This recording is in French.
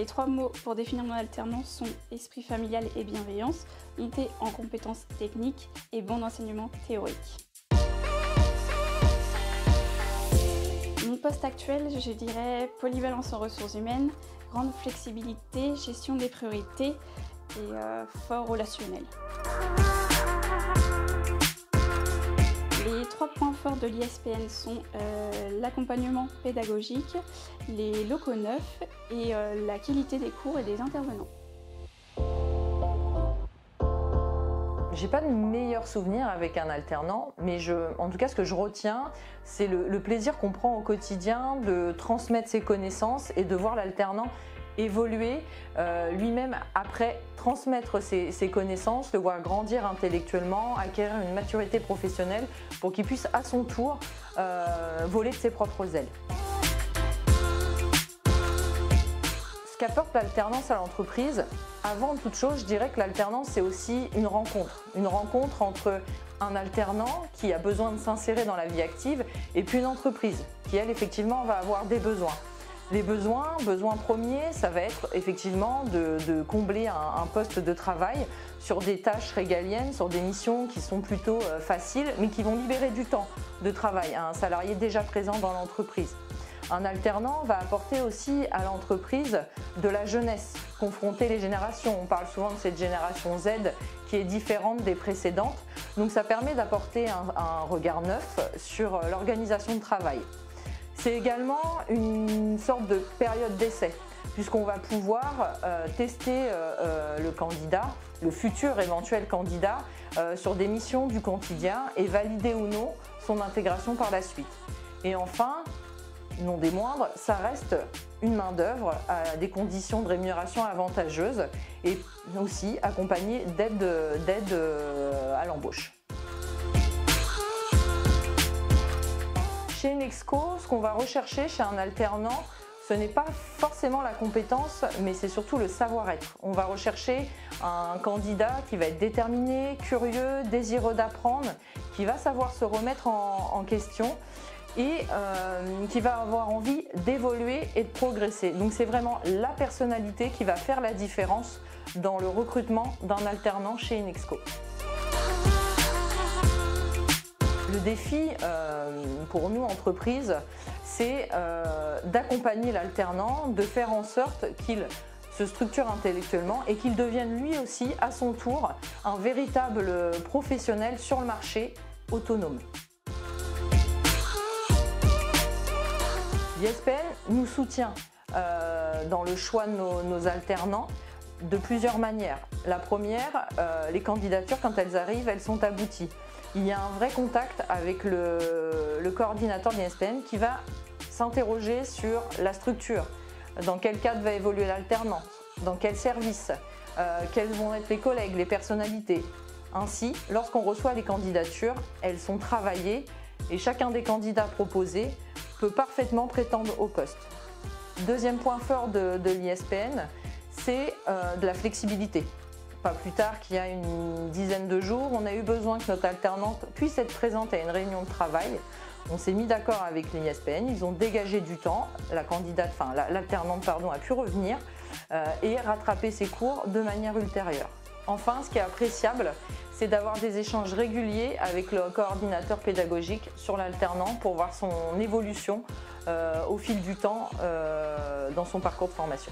Les 3 mots pour définir mon alternance sont esprit familial et bienveillance, montée en compétences techniques et bon enseignement théorique. Mon poste actuel, je dirais polyvalence en ressources humaines, grande flexibilité, gestion des priorités et fort relationnel. Les 3 points forts de l'ISPN sont l'accompagnement pédagogique, les locaux neufs et la qualité des cours et des intervenants. J'ai pas de meilleurs souvenirs avec un alternant, mais en tout cas ce que je retiens, c'est le plaisir qu'on prend au quotidien de transmettre ses connaissances et de voir l'alternant évoluer lui-même après transmettre ses connaissances, le voir grandir intellectuellement, acquérir une maturité professionnelle pour qu'il puisse à son tour voler de ses propres ailes. Ce qu'apporte l'alternance à l'entreprise, avant toute chose, je dirais que l'alternance c'est aussi une rencontre entre un alternant qui a besoin de s'insérer dans la vie active et puis une entreprise qui elle effectivement va avoir des besoins. Les besoins premiers, ça va être effectivement de combler un poste de travail sur des tâches régaliennes, sur des missions qui sont plutôt faciles, mais qui vont libérer du temps de travail à un salarié déjà présent dans l'entreprise. Un alternant va apporter aussi à l'entreprise de la jeunesse, confronter les générations. On parle souvent de cette génération Z qui est différente des précédentes, donc ça permet d'apporter un regard neuf sur l'organisation de travail. C'est également une sorte de période d'essai, puisqu'on va pouvoir tester le candidat, le futur éventuel candidat, sur des missions du quotidien et valider ou non son intégration par la suite. Et enfin, non des moindres, ça reste une main-d'œuvre à des conditions de rémunération avantageuses et aussi accompagnée d'aide à l'embauche. Chez Inexco, ce qu'on va rechercher chez un alternant, ce n'est pas forcément la compétence, mais c'est surtout le savoir-être. On va rechercher un candidat qui va être déterminé, curieux, désireux d'apprendre, qui va savoir se remettre en question et qui va avoir envie d'évoluer et de progresser. Donc c'est vraiment la personnalité qui va faire la différence dans le recrutement d'un alternant chez Inexco. Le défi pour nous, entreprises, c'est d'accompagner l'alternant, de faire en sorte qu'il se structure intellectuellement et qu'il devienne lui aussi, à son tour, un véritable professionnel sur le marché autonome. L'ISPN nous soutient dans le choix de nos alternants de plusieurs manières. La première, les candidatures, quand elles arrivent, elles sont abouties. Il y a un vrai contact avec le coordinateur de l'ISPN qui va s'interroger sur la structure, dans quel cadre va évoluer l'alternance, dans quel service, quels vont être les collègues, les personnalités. Ainsi, lorsqu'on reçoit les candidatures, elles sont travaillées et chacun des candidats proposés peut parfaitement prétendre au poste. Deuxième point fort de l'ISPN, c'est de la flexibilité. Pas plus tard qu'il y a une dizaine de jours, on a eu besoin que notre alternante puisse être présente à une réunion de travail. On s'est mis d'accord avec l'ISPN, ils ont dégagé du temps, l'alternante a pu revenir et rattraper ses cours de manière ultérieure. Enfin, ce qui est appréciable, c'est d'avoir des échanges réguliers avec le coordinateur pédagogique sur l'alternant pour voir son évolution au fil du temps dans son parcours de formation.